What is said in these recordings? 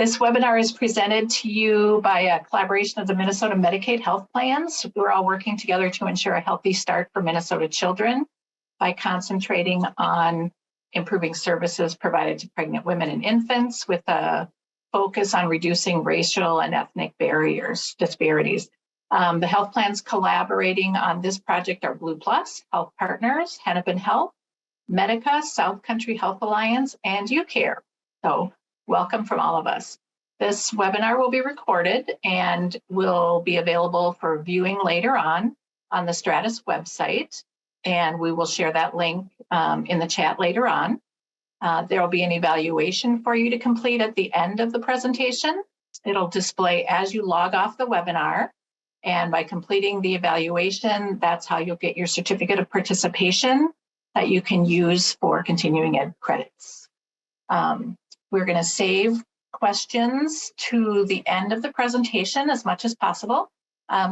This webinar is presented to you by a collaboration of the Minnesota Medicaid health plans. We're all working together to ensure a healthy start for Minnesota children by concentrating on improving services provided to pregnant women and infants with a focus on reducing racial and ethnic disparities. The health plans collaborating on this project are Blue Plus, Health Partners, Hennepin Health, Medica, South Country Health Alliance, and UCare. So welcome from all of us. This webinar will be recorded and will be available for viewing later on the Stratus website. And we will share that link in the chat later on. There will be an evaluation for you to complete at the end of the presentation. It'll display as you log off the webinar. And by completing the evaluation, that's how you'll get your certificate of participation that you can use for continuing ed credits. We're going to save questions to the end of the presentation as much as possible.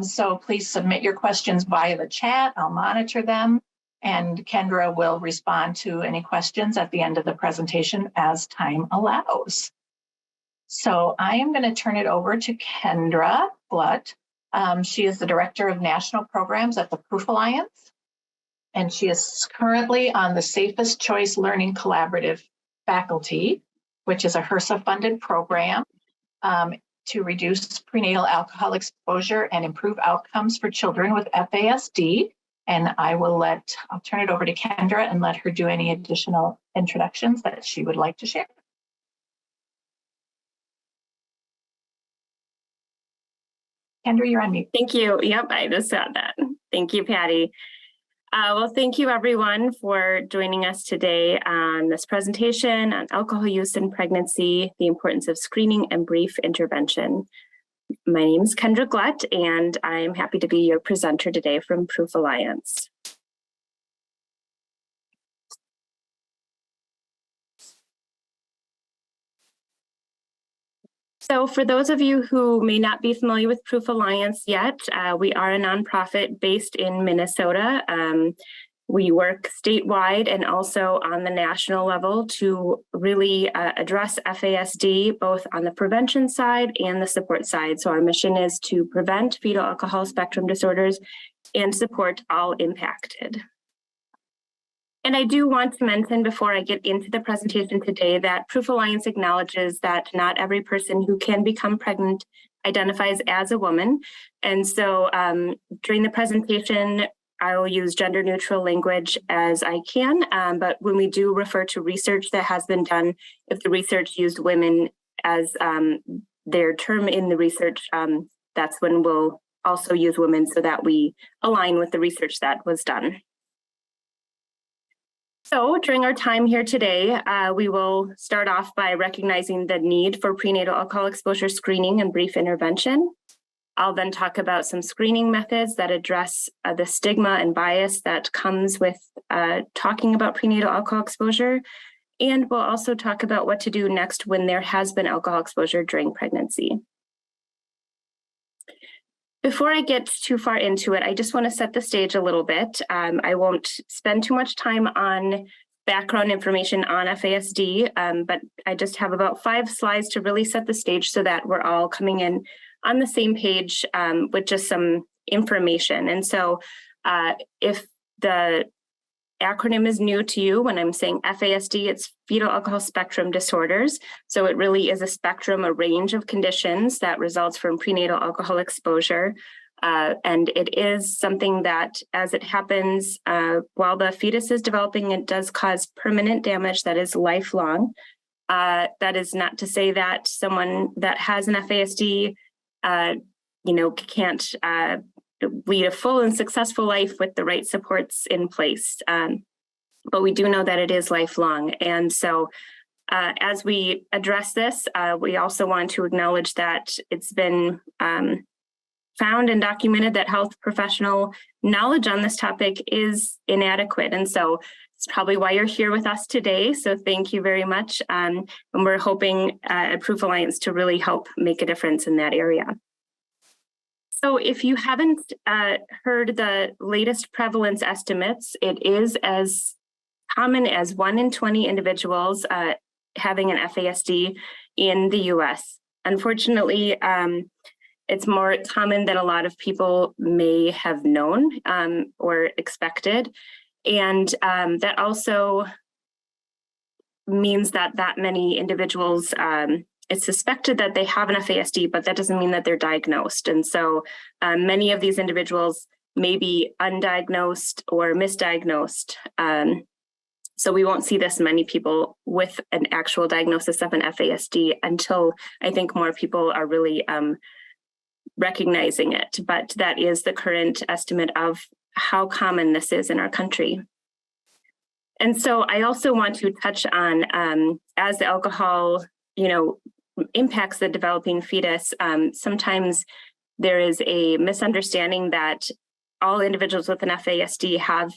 So please submit your questions via the chat. I'll monitor them, and Kendra will respond to any questions at the end of the presentation as time allows. So I am going to turn it over to Kendra Glutt. She is the Director of National Programs at the Proof Alliance, and she is currently on the Safest Choice Learning Collaborative faculty, which is a HRSA-funded program to reduce prenatal alcohol exposure and improve outcomes for children with FASD. And I'll turn it over to Kendra and let her do any additional introductions that she would like to share. Kendra, you're on mute. Thank you. Yep, I just saw that. Thank you, Patty. Well, thank you everyone for joining us today on this presentation on alcohol use in pregnancy, the importance of screening and brief intervention. My name is Kendra Glutt, and I am happy to be your presenter today from Proof Alliance. So for those of you who may not be familiar with Proof Alliance yet, we are a nonprofit based in Minnesota. We work statewide and also on the national level to really address FASD, both on the prevention side and the support side. So our mission is to prevent fetal alcohol spectrum disorders and support all impacted. And I do want to mention before I get into the presentation today that Proof Alliance acknowledges that not every person who can become pregnant identifies as a woman. And so during the presentation, I will use gender neutral language as I can, but when we do refer to research that has been done, if the research used women as their term in the research, that's when we'll also use women so that we align with the research that was done. So during our time here today, we will start off by recognizing the need for prenatal alcohol exposure screening and brief intervention. I'll then talk about some screening methods that address the stigma and bias that comes with talking about prenatal alcohol exposure. And we'll also talk about what to do next when there has been alcohol exposure during pregnancy. Before I get too far into it, I just want to set the stage a little bit. I won't spend too much time on background information on FASD, but I just have about 5 slides to really set the stage so that we're all coming in on the same page with just some information. And so if the acronym is new to you, when I'm saying FASD, it's fetal alcohol spectrum disorders. So it really is a spectrum, a range of conditions that results from prenatal alcohol exposure. And it is something that as it happens, while the fetus is developing, it does cause permanent damage that is lifelong. That is not to say that someone that has an FASD, can't lead a full and successful life with the right supports in place. But we do know that it is lifelong. And so as we address this, we also want to acknowledge that it's been found and documented that health professional knowledge on this topic is inadequate. And so it's probably why you're here with us today. So thank you very much. And we're hoping at Proof Alliance to really help make a difference in that area. So if you haven't heard the latest prevalence estimates, it is as common as 1 in 20 individuals having an FASD in the US. Unfortunately, it's more common than a lot of people may have known or expected. And that also means that many individuals, it's suspected that they have an FASD, but that doesn't mean that they're diagnosed. And so many of these individuals may be undiagnosed or misdiagnosed. So we won't see this many people with an actual diagnosis of an FASD until I think more people are really recognizing it. But that is the current estimate of how common this is in our country. And so I also want to touch on, as the alcohol, impacts the developing fetus, sometimes there is a misunderstanding that all individuals with an FASD have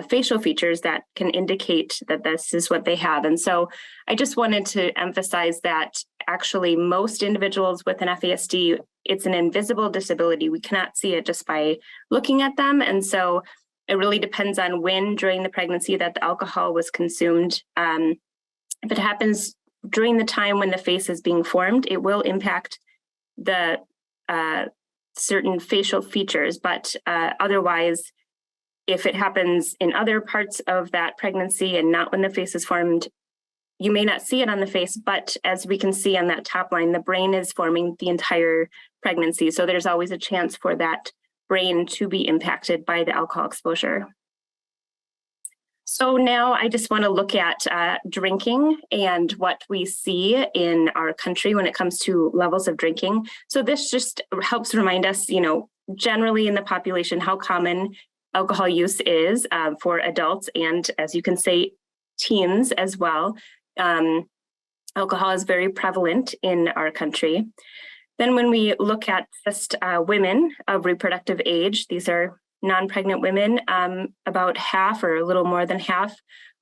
facial features that can indicate that this is what they have. And so I just wanted to emphasize that actually most individuals with an FASD, it's an invisible disability. We cannot see it just by looking at them. And so it really depends on when during the pregnancy that the alcohol was consumed. If it happens during the time when the face is being formed, it will impact the certain facial features, but otherwise, if it happens in other parts of that pregnancy and not when the face is formed, you may not see it on the face, but as we can see on that top line, the brain is forming the entire pregnancy. So there's always a chance for that brain to be impacted by the alcohol exposure. So now I just want to look at drinking and what we see in our country when it comes to levels of drinking. So this just helps remind us, generally in the population, how common alcohol use is for adults and, as you can say, teens as well. Alcohol is very prevalent in our country. Then when we look at just women of reproductive age, these are non-pregnant women, about half or a little more than half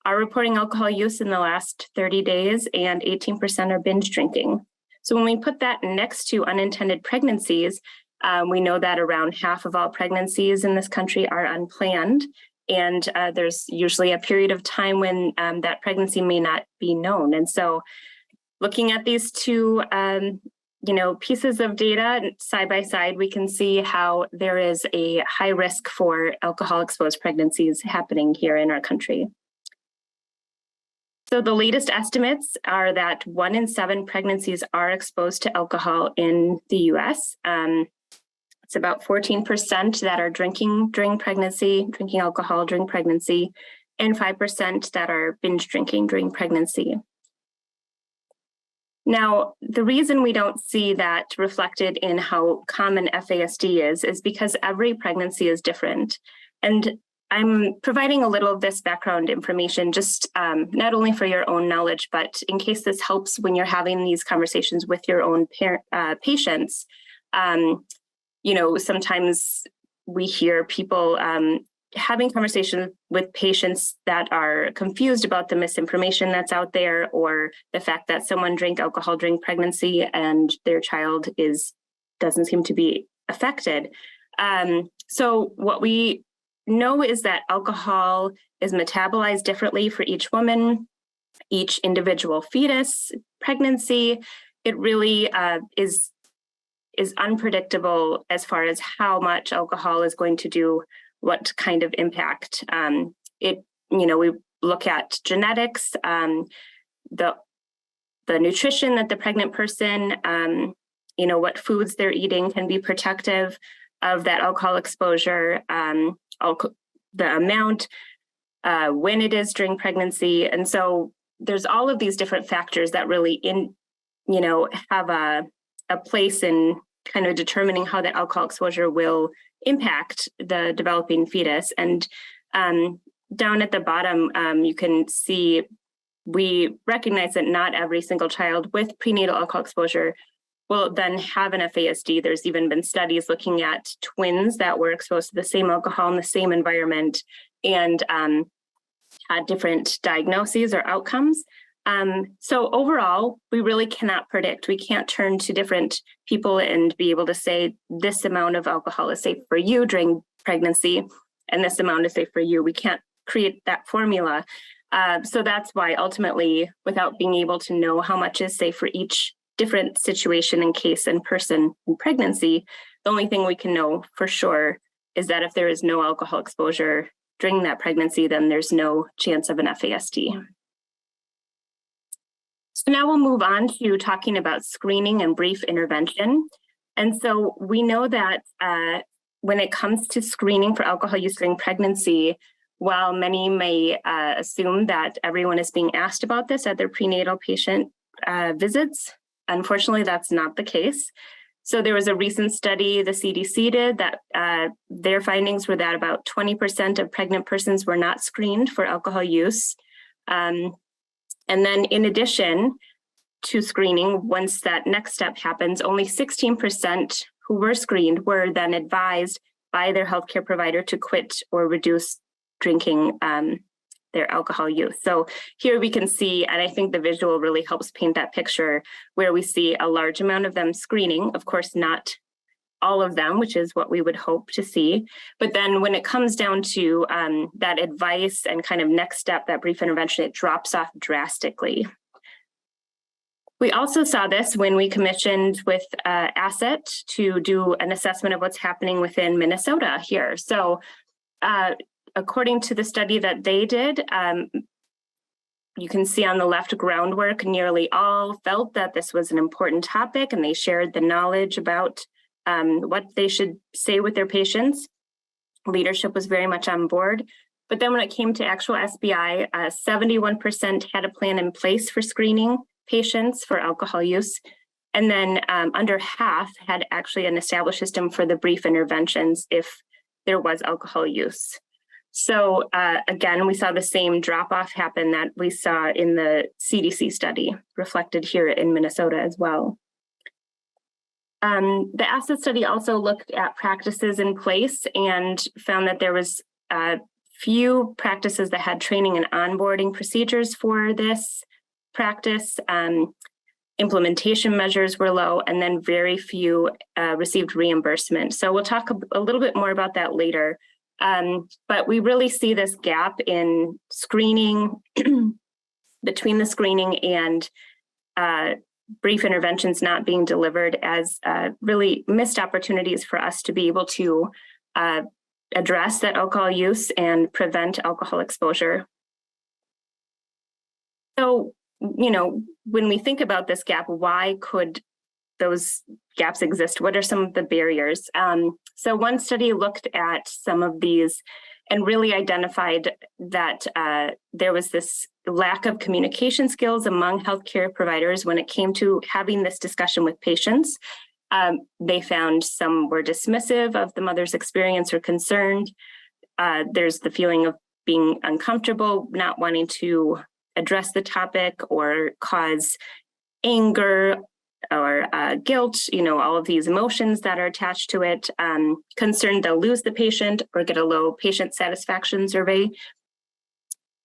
are reporting alcohol use in the last 30 days and 18% are binge drinking. So when we put that next to unintended pregnancies, we know that around half of all pregnancies in this country are unplanned. And there's usually a period of time when that pregnancy may not be known. And so looking at these two pieces of data side by side, we can see how there is a high risk for alcohol-exposed pregnancies happening here in our country. So the latest estimates are that 1 in 7 pregnancies are exposed to alcohol in the US. It's about 14% that are drinking alcohol during pregnancy, and 5% that are binge drinking during pregnancy. Now, the reason we don't see that reflected in how common FASD is because every pregnancy is different. And I'm providing a little of this background information just not only for your own knowledge, but in case this helps when you're having these conversations with your own patients. Sometimes we hear people having conversations with patients that are confused about the misinformation that's out there, or the fact that someone drank alcohol during pregnancy and their child doesn't seem to be affected. So what we know is that alcohol is metabolized differently for each woman, each individual fetus, pregnancy. It really is unpredictable as far as how much alcohol is going to do what kind of impact. We look at genetics, the nutrition that the pregnant person, what foods they're eating can be protective of that alcohol exposure, the amount, when it is during pregnancy. And so there's all of these different factors that really have a place in kind of determining how that alcohol exposure will impact the developing fetus. And down at the bottom, you can see we recognize that not every single child with prenatal alcohol exposure will then have an FASD. There's even been studies looking at twins that were exposed to the same alcohol in the same environment and had different diagnoses or outcomes. So overall, we really cannot predict. We can't turn to different people and be able to say this amount of alcohol is safe for you during pregnancy and this amount is safe for you. We can't create that formula. So that's why ultimately, without being able to know how much is safe for each different situation and case and person in pregnancy. The only thing we can know for sure is that if there is no alcohol exposure during that pregnancy, then there's no chance of an FASD. So now we'll move on to talking about screening and brief intervention. And so we know that when it comes to screening for alcohol use during pregnancy, while many may assume that everyone is being asked about this at their prenatal patient visits, unfortunately, that's not the case. So there was a recent study the CDC did that their findings were that about 20% of pregnant persons were not screened for alcohol use. And then in addition to screening, once that next step happens, only 16% who were screened were then advised by their healthcare provider to quit or reduce drinking their alcohol use. So here we can see, and I think the visual really helps paint that picture, where we see a large amount of them screening, of course, not all of them, which is what we would hope to see. But then when it comes down to that advice and kind of next step, that brief intervention, it drops off drastically. We also saw this when we commissioned with Asset to do an assessment of what's happening within Minnesota here. So according to the study that they did, you can see on the left groundwork, nearly all felt that this was an important topic and they shared the knowledge about what they should say with their patients. Leadership was very much on board. But then when it came to actual SBI, 71% had a plan in place for screening patients for alcohol use. And then under half had actually an established system for the brief interventions if there was alcohol use. So again, we saw the same drop-off happen that we saw in the CDC study, reflected here in Minnesota as well. The Asset study also looked at practices in place and found that there was few practices that had training and onboarding procedures for this practice. Implementation measures were low, and then very few received reimbursement. So we'll talk a little bit more about that later. But we really see this gap in screening between the screening and brief interventions not being delivered as really missed opportunities for us to be able to address that alcohol use and prevent alcohol exposure. So, you know, when we think about this gap, why could those gaps exist? What are some of the barriers? So one study looked at some of these and really identified that there was this lack of communication skills among healthcare providers when it came to having this discussion with patients. They found some were dismissive of the mother's experience or concerned. There's the feeling of being uncomfortable, not wanting to address the topic or cause anger or guilt, you know, all of these emotions that are attached to it, concerned they'll lose the patient or get a low patient satisfaction survey.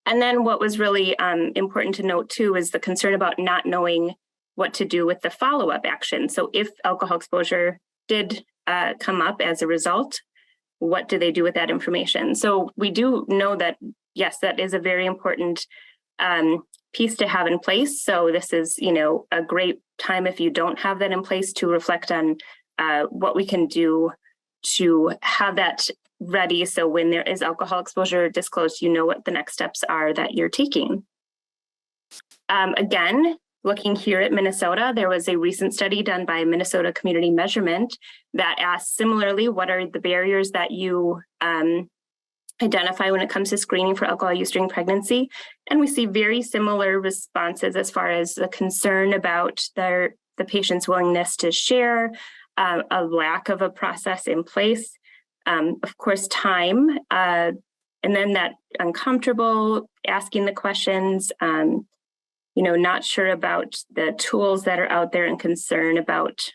And then what was really important to note too is the concern about not knowing what to do with the follow-up action. So if alcohol exposure did come up as a result, what do they do with that information? So we do know that, yes, that is a very important piece to have in place. So this is, you know, a great time if you don't have that in place to reflect on what we can do to have that ready. So when there is alcohol exposure disclosed, you know what the next steps are that you're taking. Again, looking here at Minnesota, there was a recent study done by Minnesota Community Measurement that asked similarly, what are the barriers that you identify when it comes to screening for alcohol use during pregnancy? And we see very similar responses as far as the concern about the patient's willingness to share, a lack of a process in place, of course, time, and then that uncomfortable asking the questions, you know, not sure about the tools that are out there and concern about,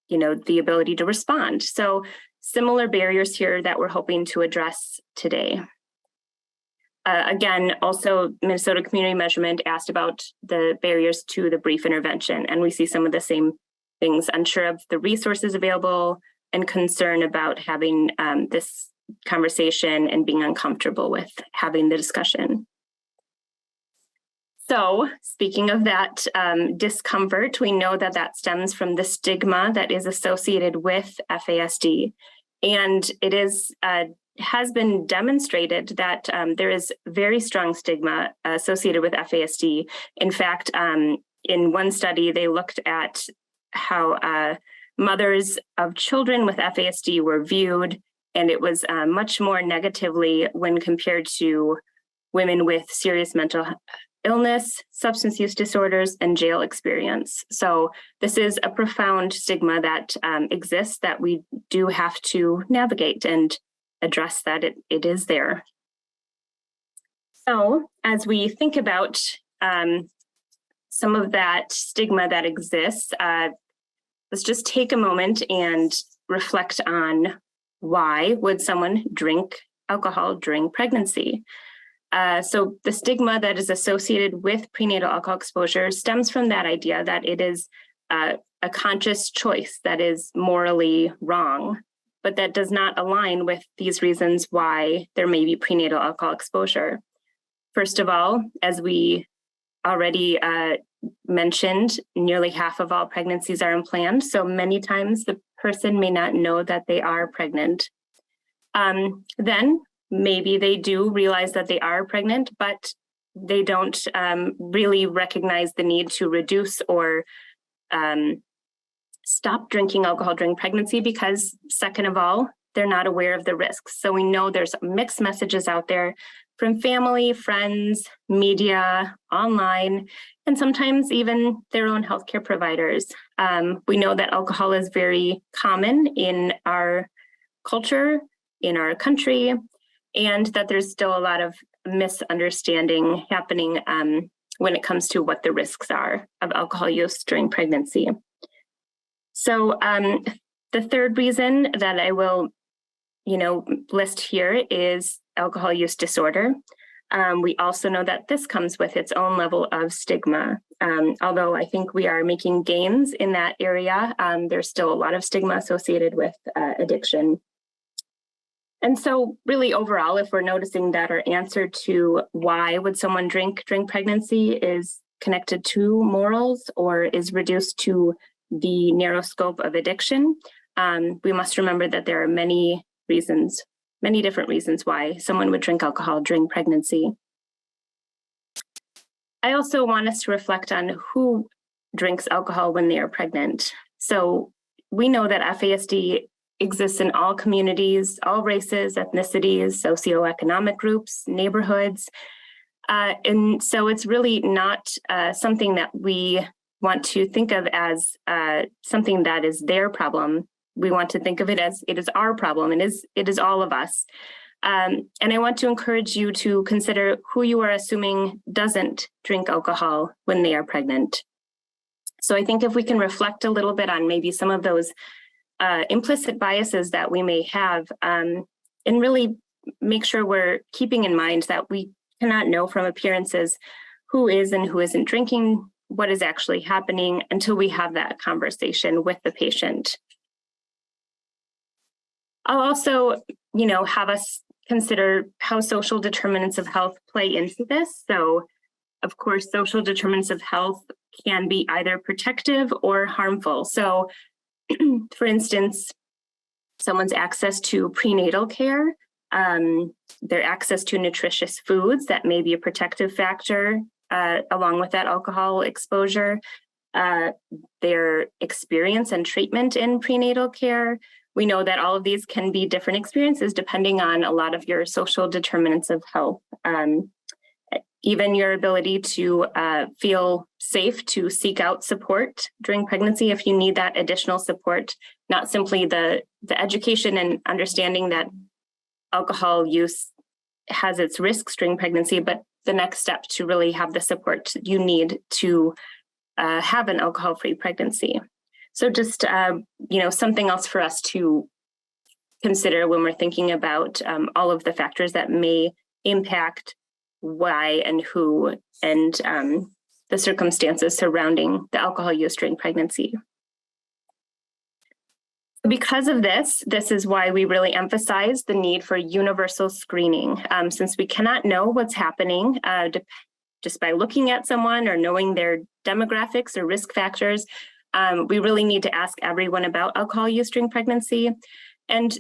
you know, the ability to respond. So similar barriers here that we're hoping to address today. Again, also Minnesota Community Measurement asked about the barriers to the brief intervention, and we see some of the same things, unsure of the resources available and concern about having this conversation and being uncomfortable with having the discussion. So speaking of that discomfort, we know that that stems from the stigma that is associated with FASD. And it is has been demonstrated that there is very strong stigma associated with FASD. In fact, in one study, they looked at how mothers of children with FASD were viewed, and it was much more negatively when compared to women with serious mental illness, substance use disorders, and jail experience. So this is a profound stigma that exists that we do have to navigate and address that it is there. So as we think about some of that stigma that exists, let's just take a moment and reflect on why would someone drink alcohol during pregnancy? So the stigma that is associated with prenatal alcohol exposure stems from that idea that it is a conscious choice that is morally wrong, but that does not align with these reasons why there may be prenatal alcohol exposure. First of all, as we already mentioned, nearly half of all pregnancies are unplanned, so many times the person may not know that they are pregnant. Then maybe they do realize that they are pregnant, but they don't really recognize the need to reduce or stop drinking alcohol during pregnancy because, second of all, they're not aware of the risks. So we know there's mixed messages out there from family, friends, media, online, and sometimes even their own healthcare providers. We know that alcohol is very common in our culture, in our country, and that there's still a lot of misunderstanding happening when it comes to what the risks are of alcohol use during pregnancy. So the third reason that I will, list here is alcohol use disorder. We also know that this comes with its own level of stigma. Although I think we are making gains in that area, there's still a lot of stigma associated with addiction. And so really overall, if we're noticing that our answer to why would someone drink during pregnancy is connected to morals or is reduced to the narrow scope of addiction, we must remember that there are many different reasons why someone would drink alcohol during pregnancy. I also want us to reflect on who drinks alcohol when they are pregnant. So we know that FASD exists in all communities, all races, ethnicities, socioeconomic groups, neighborhoods. And so it's really not something that we want to think of as something that is their problem. We want to think of it as it is our problem, and it is all of us. And I want to encourage you to consider who you are assuming doesn't drink alcohol when they are pregnant. So I think if we can reflect a little bit on maybe some of those implicit biases that we may have, and really make sure we're keeping in mind that we cannot know from appearances who is and who isn't drinking, what is actually happening until we have that conversation with the patient. I'll also, have us consider how social determinants of health play into this. So, of course, social determinants of health can be either protective or harmful. So, for instance, someone's access to prenatal care, their access to nutritious foods, that may be a protective factor along with that alcohol exposure, their experience and treatment in prenatal care. We know that all of these can be different experiences depending on a lot of your social determinants of health. Even your ability to feel safe to seek out support during pregnancy if you need that additional support, not simply the education and understanding that alcohol use has its risks during pregnancy, but the next step to really have the support you need to have an alcohol-free pregnancy. So just, something else for us to consider when we're thinking about all of the factors that may impact why and who and the circumstances surrounding the alcohol use during pregnancy. Because of this is why we really emphasize the need for universal screening. Since we cannot know what's happening just by looking at someone or knowing their demographics or risk factors. We really need to ask everyone about alcohol use during pregnancy. And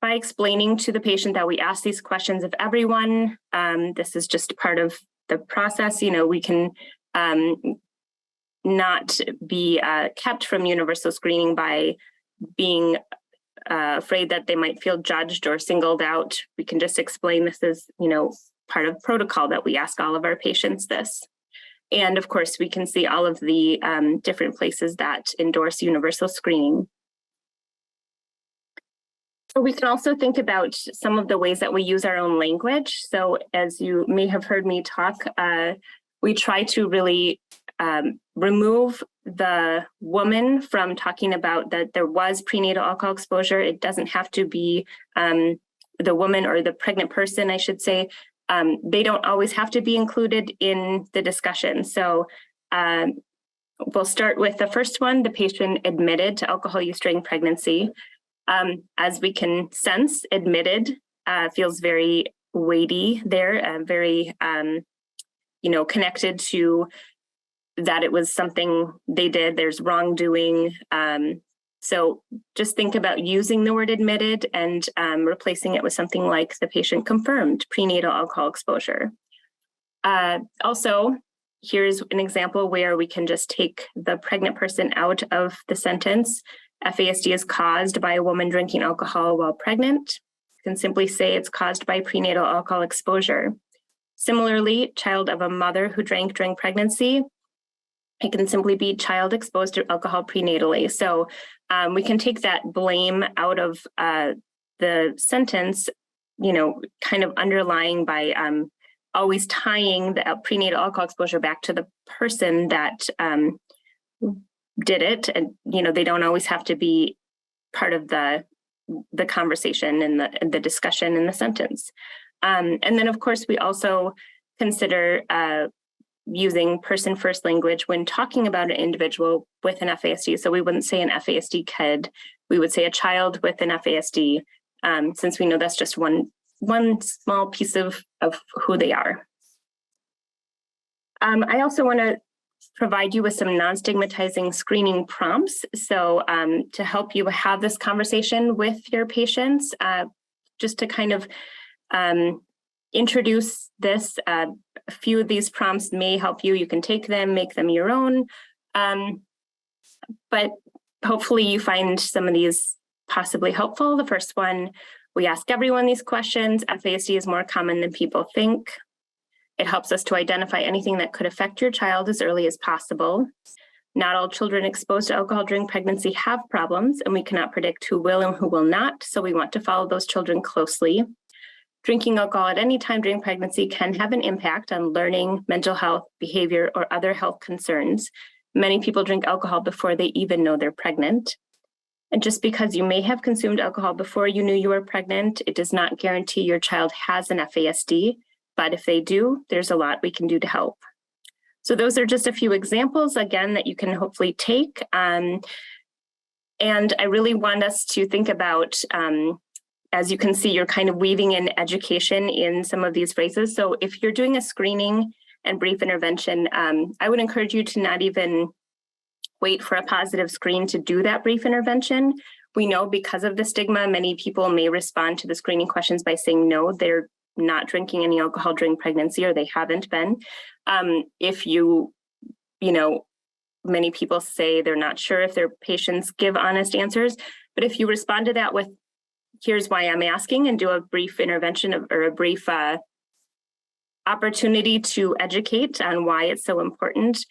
by explaining to the patient that we ask these questions of everyone, this is just part of the process. We can not be kept from universal screening by being afraid that they might feel judged or singled out. We can just explain this as, part of protocol that we ask all of our patients this. And of course, we can see all of the different places that endorse universal screening. So we can also think about some of the ways that we use our own language. So as you may have heard me talk, we try to really remove the woman from talking about that there was prenatal alcohol exposure. It doesn't have to be the woman or the pregnant person, I should say. They don't always have to be included in the discussion. So we'll start with the first one, the patient admitted to alcohol use during pregnancy. As we can sense, admitted feels very weighty there, very, connected to that it was something they did, there's wrongdoing. So just think about using the word admitted and replacing it with something like the patient confirmed prenatal alcohol exposure. Also, here's an example where we can just take the pregnant person out of the sentence. FASD is caused by a woman drinking alcohol while pregnant. You can simply say it's caused by prenatal alcohol exposure. Similarly, child of a mother who drank during pregnancy, it can simply be child exposed to alcohol prenatally. So we can take that blame out of the sentence, kind of underlying by always tying the prenatal alcohol exposure back to the person that did it. And, they don't always have to be part of the conversation and the discussion in the sentence. And then, of course, we also consider using person-first language when talking about an individual with an FASD. So we wouldn't say an FASD kid, we would say a child with an FASD, since we know that's just one small piece of who they are. I also want to provide you with some non-stigmatizing screening prompts. So to help you have this conversation with your patients, just to kind of introduce this. A few of these prompts may help you. You can take them, make them your own. But hopefully you find some of these possibly helpful. The first one, we ask everyone these questions. FASD is more common than people think. It helps us to identify anything that could affect your child as early as possible. Not all children exposed to alcohol during pregnancy have problems, and we cannot predict who will and who will not. So we want to follow those children closely. Drinking alcohol at any time during pregnancy can have an impact on learning, mental health, behavior, or other health concerns. Many people drink alcohol before they even know they're pregnant. And just because you may have consumed alcohol before you knew you were pregnant, it does not guarantee your child has an FASD. But if they do, there's a lot we can do to help. So those are just a few examples, again, that you can hopefully take. And I really want us to think about, as you can see, you're kind of weaving in education in some of these phrases. So if you're doing a screening and brief intervention, I would encourage you to not even wait for a positive screen to do that brief intervention. We know because of the stigma, many people may respond to the screening questions by saying no, they're not drinking any alcohol during pregnancy, or they haven't been. If many people say they're not sure if their patients give honest answers, but if you respond to that with, here's why I'm asking, and do a brief intervention or a brief opportunity to educate on why it's so important,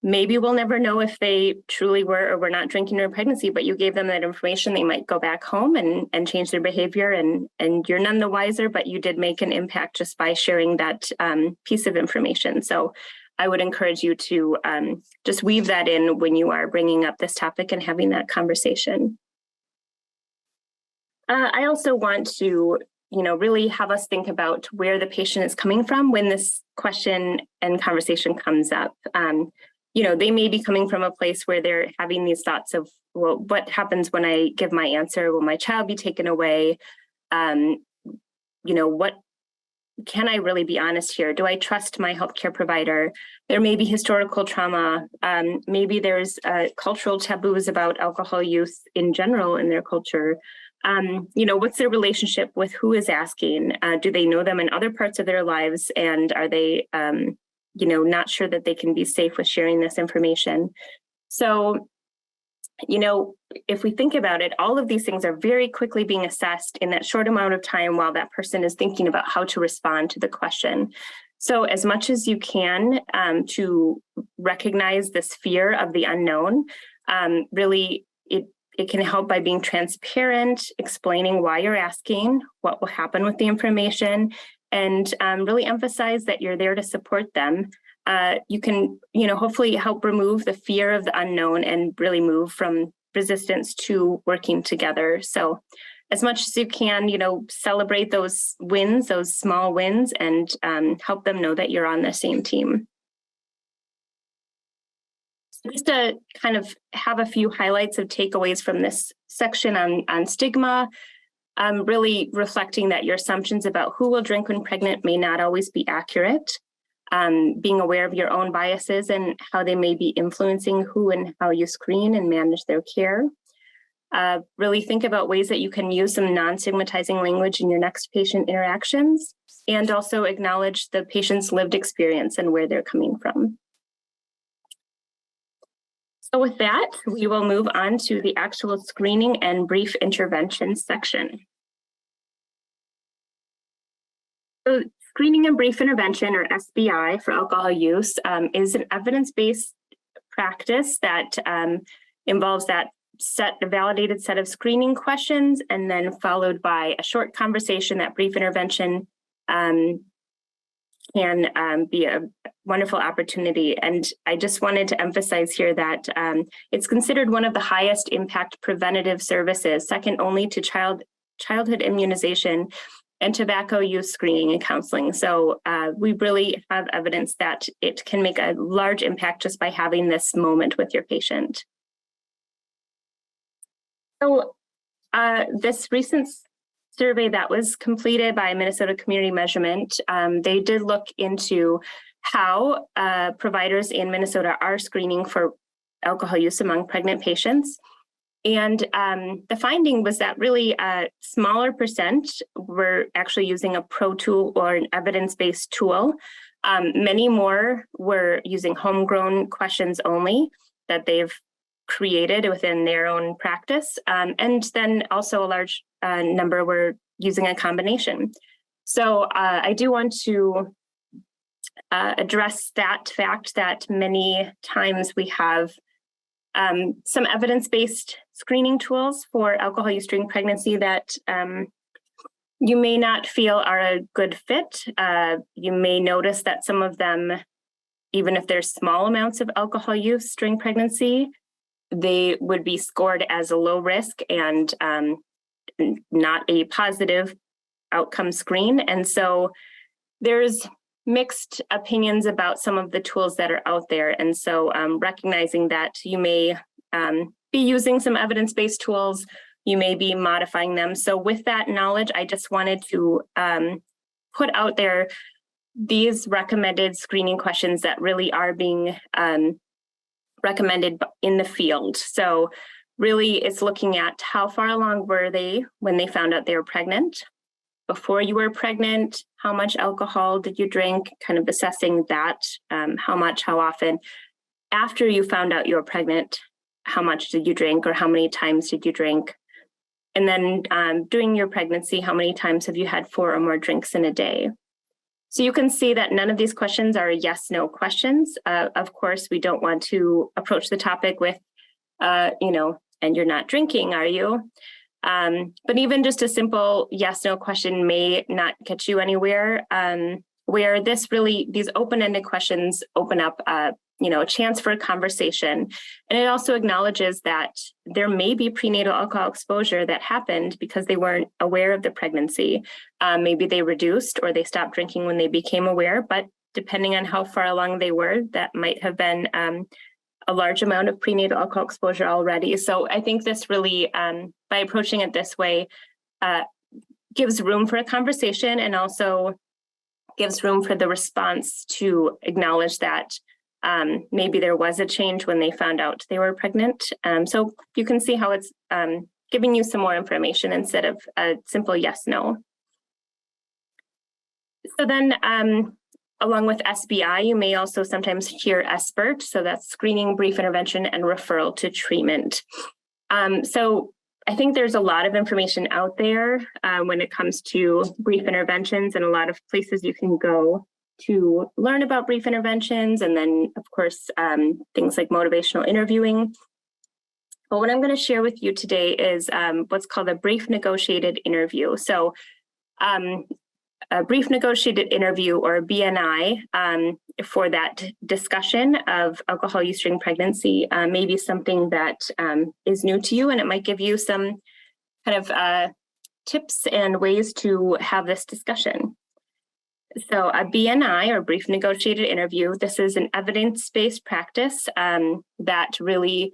maybe we'll never know if they truly were or were not drinking during pregnancy, but you gave them that information. They might go back home and change their behavior, and you're none the wiser, but you did make an impact just by sharing that piece of information. So I would encourage you to just weave that in when you are bringing up this topic and having that conversation. I also want to, really have us think about where the patient is coming from when this question and conversation comes up. They may be coming from a place where they're having these thoughts of, well, what happens when I give my answer? Will my child be taken away? can I really be honest here? Do I trust my healthcare provider? There may be historical trauma. Maybe there's cultural taboos about alcohol use in general in their culture. What's their relationship with who is asking? Do they know them in other parts of their lives? And are they, not sure that they can be safe with sharing this information? So, if we think about it, all of these things are very quickly being assessed in that short amount of time while that person is thinking about how to respond to the question. So as much as you can to recognize this fear of the unknown, really it can help by being transparent, explaining why you're asking, what will happen with the information, and really emphasize that you're there to support them. You can, hopefully help remove the fear of the unknown and really move from resistance to working together. So as much as you can, celebrate those wins, those small wins, and help them know that you're on the same team. So just to kind of have a few highlights of takeaways from this section on stigma, really reflecting that your assumptions about who will drink when pregnant may not always be accurate. Being aware of your own biases and how they may be influencing who and how you screen and manage their care. Really think about ways that you can use some non-stigmatizing language in your next patient interactions, and also acknowledge the patient's lived experience and where they're coming from. So with that, we will move on to the actual screening and brief intervention section. So screening and brief intervention, or SBI, for alcohol use is an evidence-based practice that involves that a validated set of screening questions, and then followed by a short conversation. That brief intervention can be a wonderful opportunity. And I just wanted to emphasize here that it's considered one of the highest impact preventative services, second only to childhood immunization and tobacco use screening and counseling. So we really have evidence that it can make a large impact just by having this moment with your patient. So this recent survey that was completed by Minnesota Community Measurement, they did look into how providers in Minnesota are screening for alcohol use among pregnant patients. And the finding was that really a smaller percent were actually using a pro tool or an evidence-based tool. Many more were using homegrown questions only that they've created within their own practice. And then also a large number were using a combination. So I do want to address that fact that many times we have some evidence-based screening tools for alcohol use during pregnancy that you may not feel are a good fit. You may notice that some of them, even if there's small amounts of alcohol use during pregnancy, they would be scored as a low risk and not a positive outcome screen. And so there's mixed opinions about some of the tools that are out there. And so recognizing that you may be using some evidence-based tools, you may be modifying them. So with that knowledge, I just wanted to put out there these recommended screening questions that really are being recommended in the field. So really it's looking at how far along were they when they found out they were pregnant, before you were pregnant, how much alcohol did you drink, kind of assessing that, how much, how often. After you found out you were pregnant, how much did you drink or how many times did you drink? And then during your pregnancy, how many times have you had 4 or more drinks in a day? So you can see that none of these questions are yes/no questions. Of course, we don't want to approach the topic with, and you're not drinking, are you? But even just a simple yes/no question may not get you anywhere, where these open-ended questions open up a chance for a conversation. And it also acknowledges that there may be prenatal alcohol exposure that happened because they weren't aware of the pregnancy. Maybe they reduced or they stopped drinking when they became aware, but depending on how far along they were, that might have been a large amount of prenatal alcohol exposure already. So I think this really, by approaching it this way, gives room for a conversation and also gives room for the response to acknowledge that maybe there was a change when they found out they were pregnant. So you can see how it's giving you some more information instead of a simple yes, no. So then along with SBI, you may also sometimes hear SBIRT. So that's screening, brief intervention, and referral to treatment. So I think there's a lot of information out there when it comes to brief interventions, and a lot of places you can go to learn about brief interventions, and then of course things like motivational interviewing. But what I'm going to share with you today is what's called a brief negotiated interview. So a brief negotiated interview, or a BNI, for that discussion of alcohol use during pregnancy may be something that is new to you, and it might give you some kind of tips and ways to have this discussion. So a BNI, or brief negotiated interview, this is an evidence-based practice that really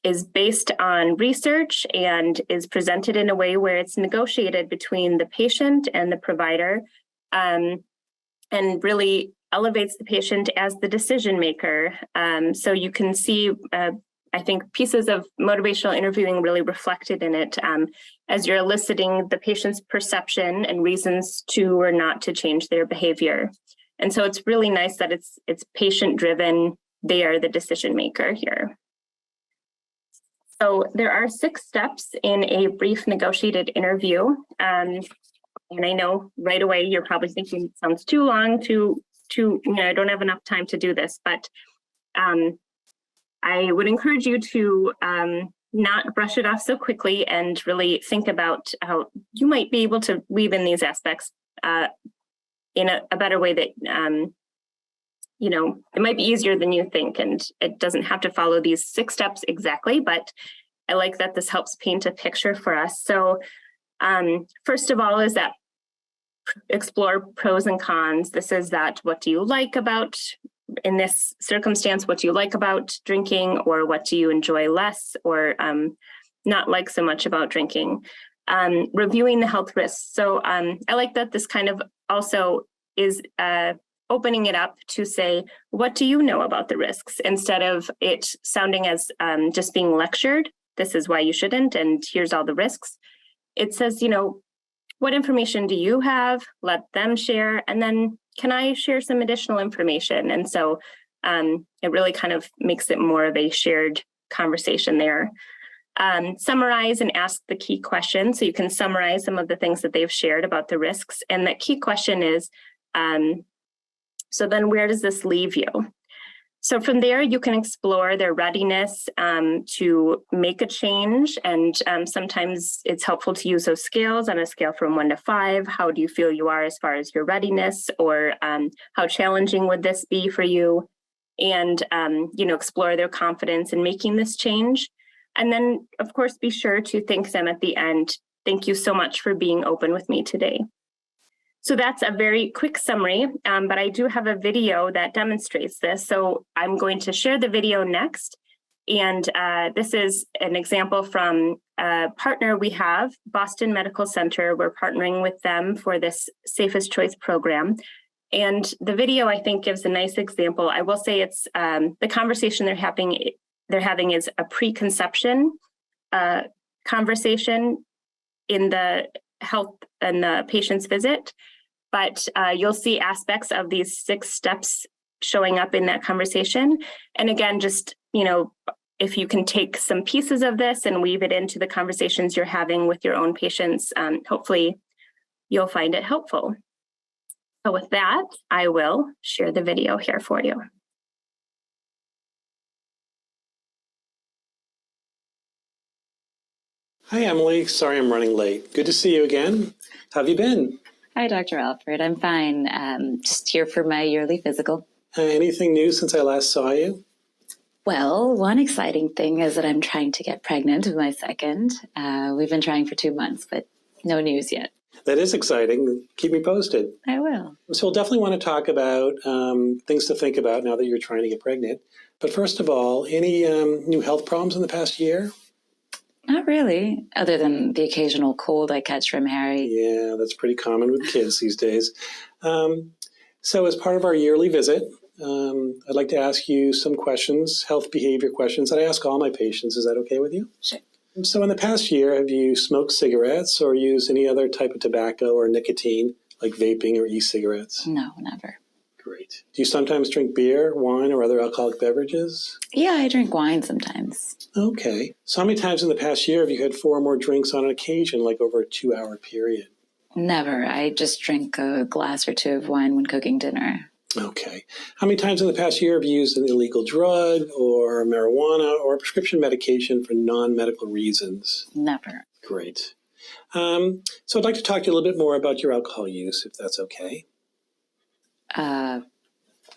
is based on research and is presented in a way where it's negotiated between the patient and the provider, and really elevates the patient as the decision maker. So you can see, I think, pieces of motivational interviewing really reflected in it as you're eliciting the patient's perception and reasons to or not to change their behavior. And so it's really nice that it's patient-driven. They are the decision maker here. So there are 6 steps in a brief negotiated interview. And I know right away you're probably thinking it sounds too long, I don't have enough time to do this, but I would encourage you to not brush it off so quickly and really think about how you might be able to weave in these aspects in a better way that it might be easier than you think, and it doesn't have to follow these 6 steps exactly, but I like that this helps paint a picture for us. So first of all is that explore pros and cons. This is that what do you like about, in this circumstance, what do you like about drinking, or what do you enjoy less or not like so much about drinking? Reviewing the health risks. So I like that this kind of also is opening it up to say, what do you know about the risks, instead of it sounding as just being lectured. This is why you shouldn't, and here's all the risks. It says, what information do you have? Let them share, and then can I share some additional information? And so it really kind of makes it more of a shared conversation there. Summarize and ask the key question. So you can summarize some of the things that they've shared about the risks. And that key question is, so then where does this leave you? So from there, you can explore their readiness to make a change. And sometimes it's helpful to use those scales on a scale from 1 to 5. How do you feel you are as far as your readiness, or how challenging would this be for you? And, explore their confidence in making this change. And then, of course, be sure to thank them at the end. Thank you so much for being open with me today. So that's a very quick summary, but I do have a video that demonstrates this. So I'm going to share the video next. And this is an example from a partner we have, Boston Medical Center. We're partnering with them for this Safest Choice program. And the video, I think, gives a nice example. I will say it's the conversation they're having is a preconception conversation in the health and the patient's visit. But you'll see aspects of these 6 steps showing up in that conversation. And again, just, if you can take some pieces of this and weave it into the conversations you're having with your own patients, hopefully you'll find it helpful. So with that, I will share the video here for you. Hi, Emily. Sorry I'm running late. Good to see you again. How have you been? Hi, Dr. Alfred. I'm fine. Just here for my yearly physical. Anything new since I last saw you? Well, one exciting thing is that I'm trying to get pregnant with my second. We've been trying for 2 months, but no news yet. That is exciting. Keep me posted. I will. So we'll definitely want to talk about things to think about now that you're trying to get pregnant. But first of all, any new health problems in the past year? Not really, other than the occasional cold I catch from Harry. Yeah, that's pretty common with kids these days. So as part of our yearly visit, I'd like to ask you some questions, health behavior questions that I ask all my patients. Is that okay with you? Sure. So in the past year, have you smoked cigarettes or used any other type of tobacco or nicotine, like vaping or e-cigarettes? No, never. Great. Do you sometimes drink beer, wine, or other alcoholic beverages? Yeah, I drink wine sometimes. Okay. So how many times in the past year have you had 4 or more drinks on an occasion, like over a 2-hour period? Never. I just drink a glass or 2 of wine when cooking dinner. Okay. How many times in the past year have you used an illegal drug or marijuana or prescription medication for non-medical reasons? Never. Great. So I'd like to talk to you a little bit more about your alcohol use, if that's okay.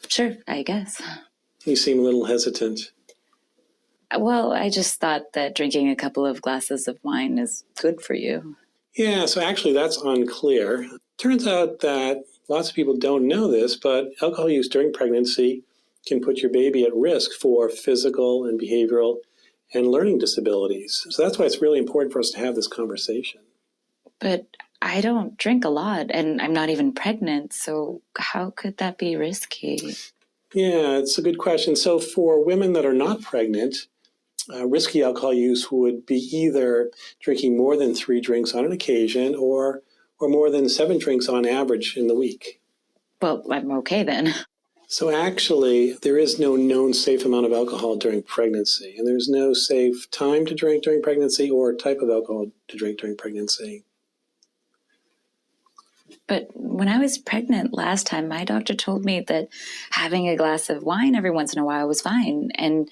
Sure, I guess. You seem a little hesitant. Well, I just thought that drinking a couple of glasses of wine is good for you. Yeah, so actually that's unclear. Turns out that lots of people don't know this, but alcohol use during pregnancy can put your baby at risk for physical and behavioral and learning disabilities. So that's why it's really important for us to have this conversation. But I don't drink a lot, and I'm not even pregnant, so how could that be risky? Yeah, it's a good question. So for women that are not pregnant, risky alcohol use would be either drinking more than 3 drinks on an occasion or more than 7 drinks on average in the week. Well, I'm okay then. So actually, there is no known safe amount of alcohol during pregnancy, and there's no safe time to drink during pregnancy or type of alcohol to drink during pregnancy. But when I was pregnant last time, my doctor told me that having a glass of wine every once in a while was fine. And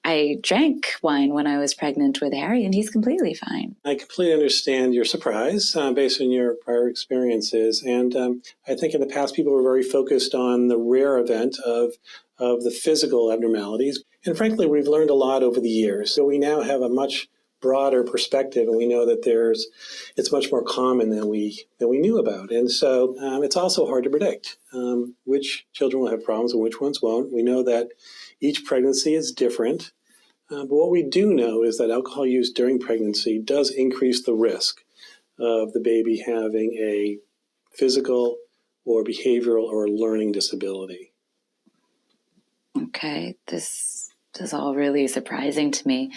I drank wine when I was pregnant with Harry, and he's completely fine. I completely understand your surprise based on your prior experiences. And I think in the past, people were very focused on the rare event of the physical abnormalities. And frankly, we've learned a lot over the years. So we now have a much broader perspective, and we know that it's much more common than we knew about. And so it's also hard to predict which children will have problems and which ones won't. We know that each pregnancy is different. But what we do know is that alcohol use during pregnancy does increase the risk of the baby having a physical or behavioral or learning disability. Okay, this is all really surprising to me.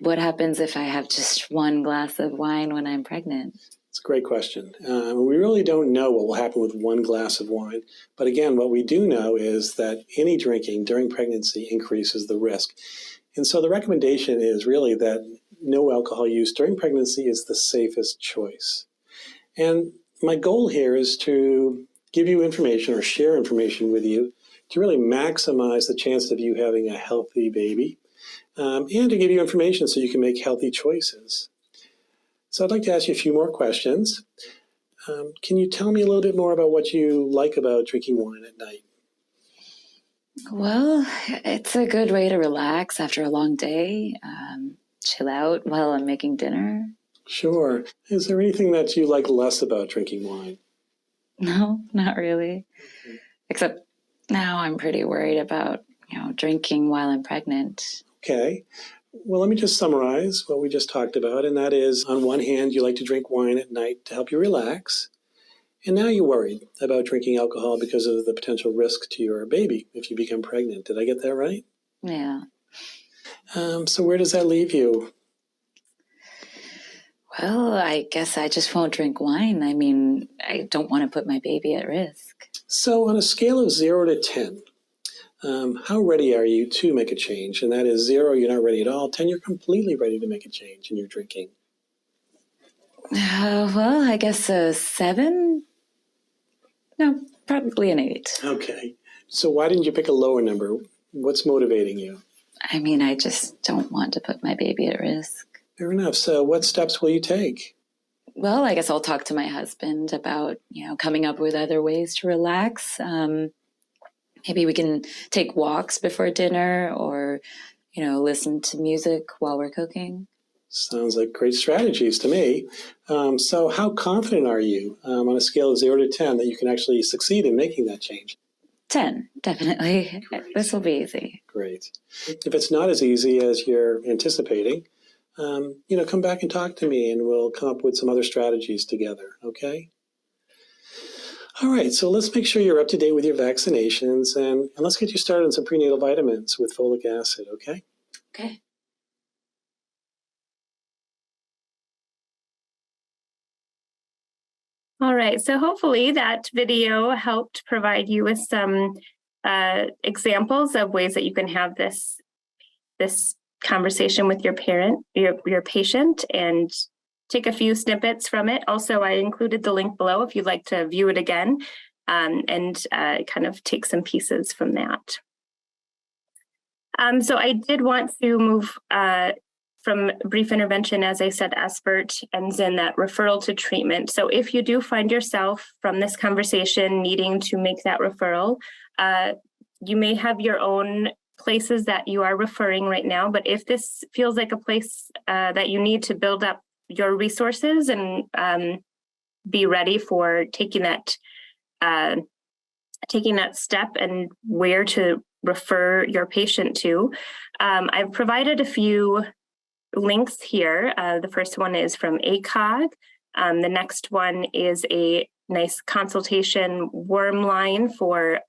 What happens if I have just 1 glass of wine when I'm pregnant? It's a great question. We really don't know what will happen with 1 glass of wine. But again, what we do know is that any drinking during pregnancy increases the risk. And so the recommendation is really that no alcohol use during pregnancy is the safest choice. And my goal here is to give you information or share information with you to really maximize the chance of you having a healthy baby and to give you information so you can make healthy choices. So I'd like to ask you a few more questions. Can you tell me a little bit more about what you like about drinking wine at night? Well, it's a good way to relax after a long day, chill out while I'm making dinner. Sure. Is there anything that you like less about drinking wine? No, not really. Except now I'm pretty worried about, drinking while I'm pregnant. Okay. Well, let me just summarize what we just talked about. And that is, on one hand, you like to drink wine at night to help you relax. And now you're worried about drinking alcohol because of the potential risk to your baby if you become pregnant. Did I get that right? Yeah. So where does that leave you? Well, I guess I just won't drink wine. I mean, I don't want to put my baby at risk. So on a scale of 0 to 10, how ready are you to make a change? And that is 0, you're not ready at all. 10, you're completely ready to make a change in your drinking. Well, I guess a 7? No, probably an 8. Okay. So why didn't you pick a lower number? What's motivating you? I mean, I just don't want to put my baby at risk. Fair enough. So what steps will you take? Well, I guess I'll talk to my husband about, coming up with other ways to relax. Maybe we can take walks before dinner or, listen to music while we're cooking. Sounds like great strategies to me. So how confident are you on a scale of 0 to 10 that you can actually succeed in making that change? 10, definitely. Great. This will be easy. Great. If it's not as easy as you're anticipating, come back and talk to me and we'll come up with some other strategies together, okay? All right, so let's make sure you're up to date with your vaccinations and let's get you started on some prenatal vitamins with folic acid, okay? Okay. All right, so hopefully that video helped provide you with some examples of ways that you can have this conversation with your patient, and take a few snippets from it. Also, I included the link below if you'd like to view it again and kind of take some pieces from that. So I did want to move from brief intervention, as I said, SBIRT, and then that referral to treatment. So if you do find yourself from this conversation needing to make that referral, you may have your own places that you are referring right now, but if this feels like a place that you need to build up your resources and be ready for taking that step and where to refer your patient to, I've provided a few links here. The first one is from ACOG. The next one is a nice consultation worm line for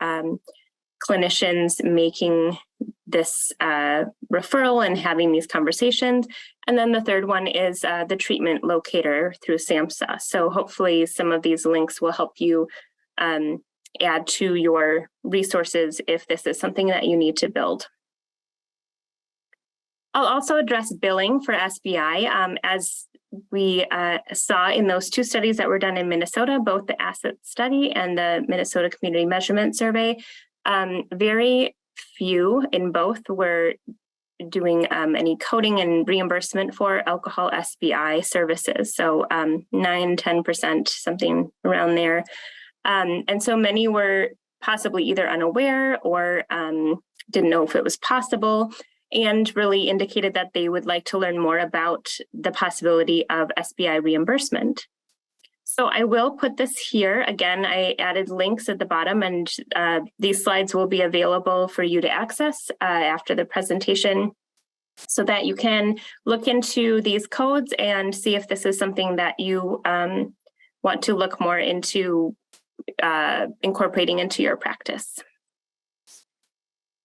clinicians making this referral and having these conversations. And then the third one is the treatment locator through SAMHSA. So hopefully some of these links will help you add to your resources if this is something that you need to build. I'll also address billing for SBI. As we saw in those two studies that were done in Minnesota, both the ASSET study and the Minnesota Community Measurement Survey, very few in both were doing any coding and reimbursement for alcohol SBI services. So 9-10%, something around there. And so many were possibly either unaware or didn't know if it was possible, and really indicated that they would like to learn more about the possibility of SBI reimbursement. So I will put this here. Again, I added links at the bottom, and these slides will be available for you to access after the presentation so that you can look into these codes and see if this is something that you want to look more into incorporating into your practice.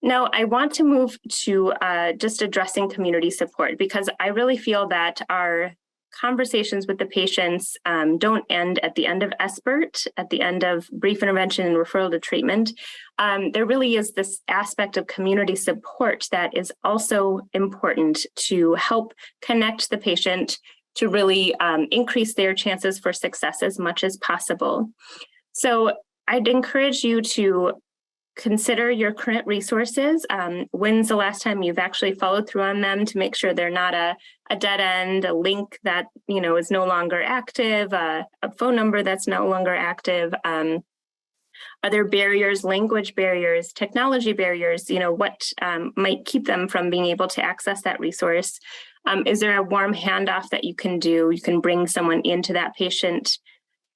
Now, I want to move to just addressing community support, because I really feel that our conversations with the patients don't end at the end of SBIRT, at the end of brief intervention and referral to treatment. There really is this aspect of community support that is also important to help connect the patient to really increase their chances for success as much as possible. So I'd encourage you to consider your current resources. When's the last time you've actually followed through on them to make sure they're not a dead end, a link that is no longer active, a phone number that's no longer active? Are there barriers, language barriers, technology barriers? What might keep them from being able to access that resource? Is there a warm handoff that you can do? You can bring someone into that patient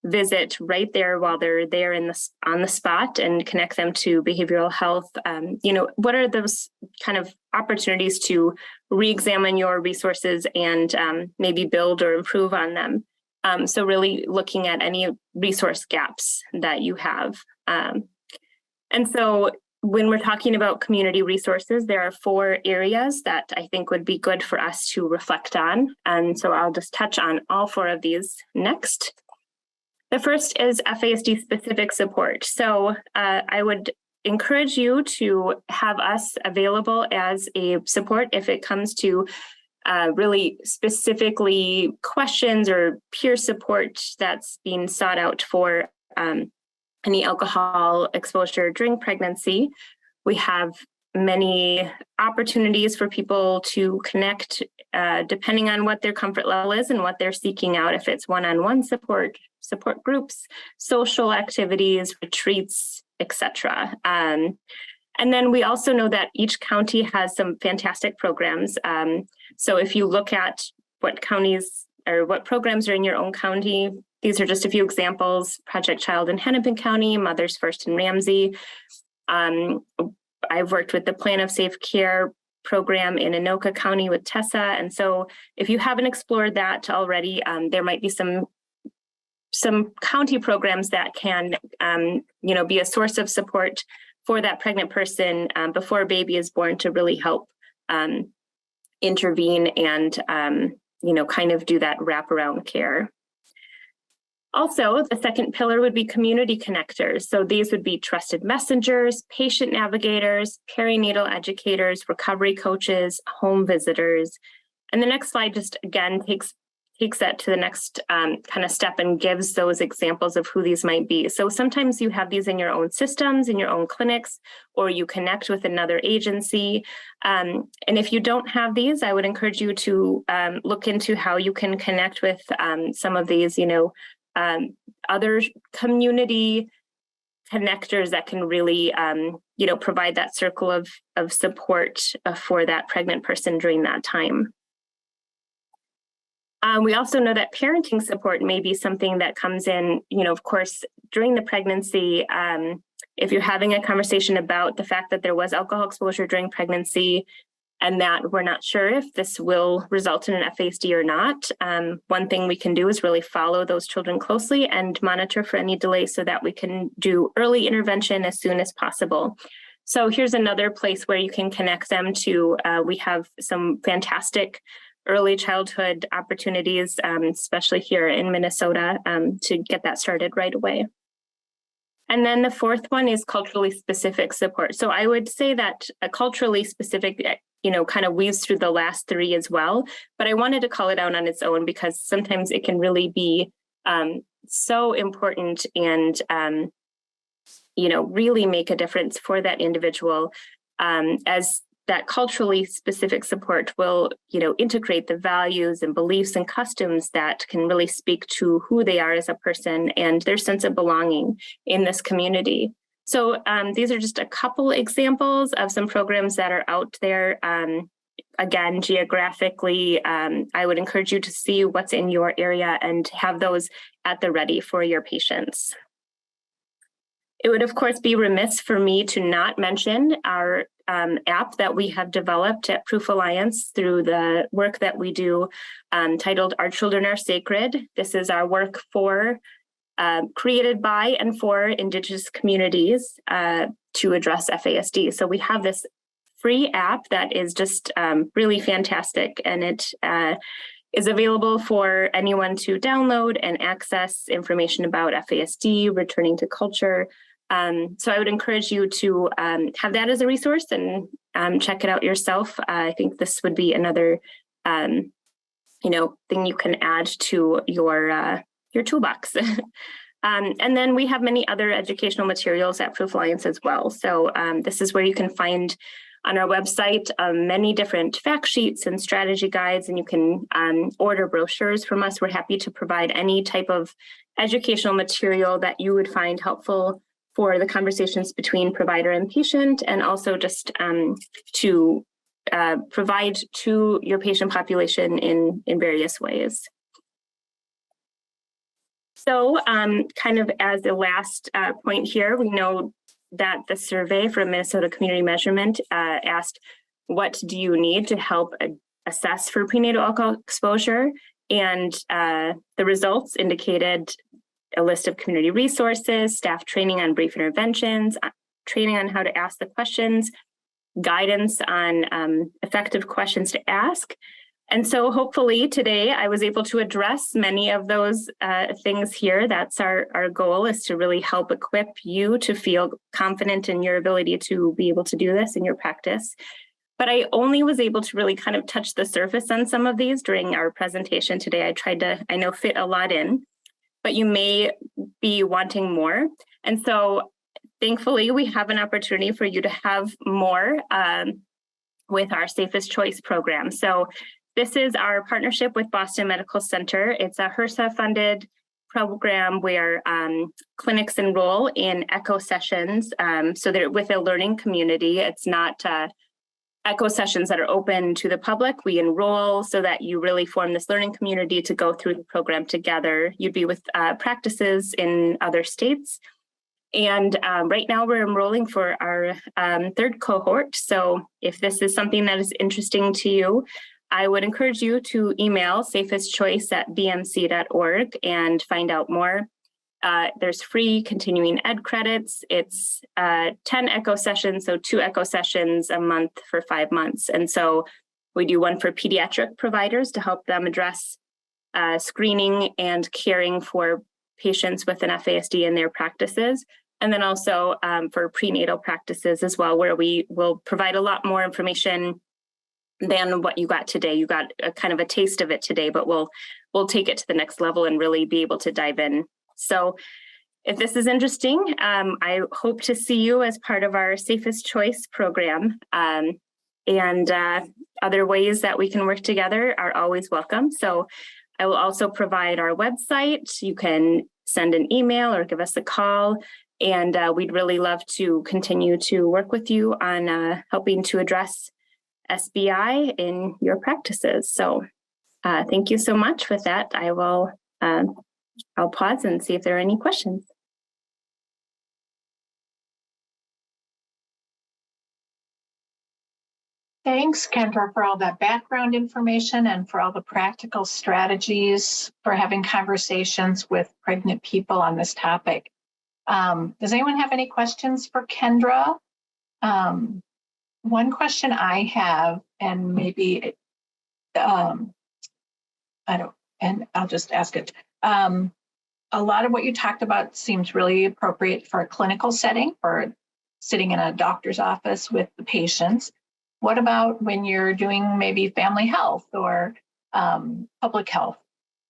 visit right there while they're there on the spot and connect them to behavioral health. What are those kind of opportunities to re-examine your resources and maybe build or improve on them? So really looking at any resource gaps that you have. And so when we're talking about community resources, there are 4 areas that I think would be good for us to reflect on. And so I'll just touch on all 4 of these next. The first is FASD specific support. So I would encourage you to have us available as a support if it comes to really specifically questions or peer support that's being sought out for any alcohol exposure during pregnancy. We have many opportunities for people to connect depending on what their comfort level is and what they're seeking out, if it's one-on-one support groups, social activities, retreats, etc. And then we also know that each county has some fantastic programs. So if you look at what counties or what programs are in your own county, these are just a few examples: Project Child in Hennepin County, Mothers First in Ramsey. I've worked with the Plan of Safe Care program in Anoka County with Tessa. And so if you haven't explored that already, there might be some county programs that can, be a source of support for that pregnant person before a baby is born to really help intervene and, kind of do that wraparound care. Also, the second pillar would be community connectors. So these would be trusted messengers, patient navigators, perinatal educators, recovery coaches, home visitors. And the next slide just again takes that to the next kind of step and gives those examples of who these might be. So sometimes you have these in your own systems, in your own clinics, or you connect with another agency. And if you don't have these, I would encourage you to look into how you can connect with some of these, other community connectors that can really, provide that circle of support for that pregnant person during that time. We also know that parenting support may be something that comes in, of course, during the pregnancy. If you're having a conversation about the fact that there was alcohol exposure during pregnancy and that we're not sure if this will result in an FASD or not, one thing we can do is really follow those children closely and monitor for any delay so that we can do early intervention as soon as possible. So here's another place where you can connect them to, we have some fantastic early childhood opportunities, especially here in Minnesota, to get that started right away. And then the fourth one is culturally specific support. So I would say that a culturally specific, kind of weaves through the last three as well, but I wanted to call it out on its own because sometimes it can really be so important and, really make a difference for that individual as that culturally specific support will, integrate the values and beliefs and customs that can really speak to who they are as a person and their sense of belonging in this community. So these are just a couple examples of some programs that are out there. Again, geographically, I would encourage you to see what's in your area and have those at the ready for your patients. It would, of course, be remiss for me to not mention our app that we have developed at Proof Alliance through the work that we do titled Our Children Are Sacred. This is our work created by and for Indigenous communities to address FASD. So we have this free app that is just really fantastic, and it is available for anyone to download and access information about FASD, returning to culture. So I would encourage you to have that as a resource and check it out yourself. I think this would be another, thing you can add to your toolbox. And then we have many other educational materials at Proof Alliance as well. So this is where you can find on our website many different fact sheets and strategy guides, and you can order brochures from us. We're happy to provide any type of educational material that you would find helpful for the conversations between provider and patient, and also just to provide to your patient population in various ways. So kind of as the last point here, we know that the survey from Minnesota Community Measurement asked, what do you need to help assess for prenatal alcohol exposure? And the results indicated a list of community resources, staff training on brief interventions, training on how to ask the questions, guidance on effective questions to ask. And so hopefully today I was able to address many of those things here. That's our goal, is to really help equip you to feel confident in your ability to be able to do this in your practice. But I only was able to really kind of touch the surface on some of these during our presentation today. I tried to, fit a lot in, but you may be wanting more. And so thankfully we have an opportunity for you to have more with our Safest Choice program. So this is our partnership with Boston Medical Center. It's a HRSA-funded program where clinics enroll in echo sessions so they're with a learning community. It's not echo sessions that are open to the public. We enroll so that you really form this learning community to go through the program together. You'd be with practices in other states. And right now we're enrolling for our third cohort. So if this is something that is interesting to you, I would encourage you to email safestchoice@bmc.org and find out more. There's free continuing ed credits. It's 10 echo sessions, so 2 echo sessions a month for 5 months. And so we do one for pediatric providers to help them address screening and caring for patients with an FASD in their practices. And then also for prenatal practices as well, where we will provide a lot more information than what you got today. You got a kind of a taste of it today, but we'll take it to the next level and really be able to dive in. So if this is interesting, I hope to see you as part of our Safest Choice program. And other ways that we can work together are always welcome. So I will also provide our website. You can send an email or give us a call. And we'd really love to continue to work with you on helping to address SBI in your practices. So thank you so much. With that, I will I'll pause and see if there are any questions. Thanks, Kendra, for all that background information and for all the practical strategies for having conversations with pregnant people on this topic. Does anyone have any questions for Kendra? One question I have, and maybe I'll just ask it. A lot of what you talked about seems really appropriate for a clinical setting, for sitting in a doctor's office with the patients. What about when you're doing maybe family health or public health,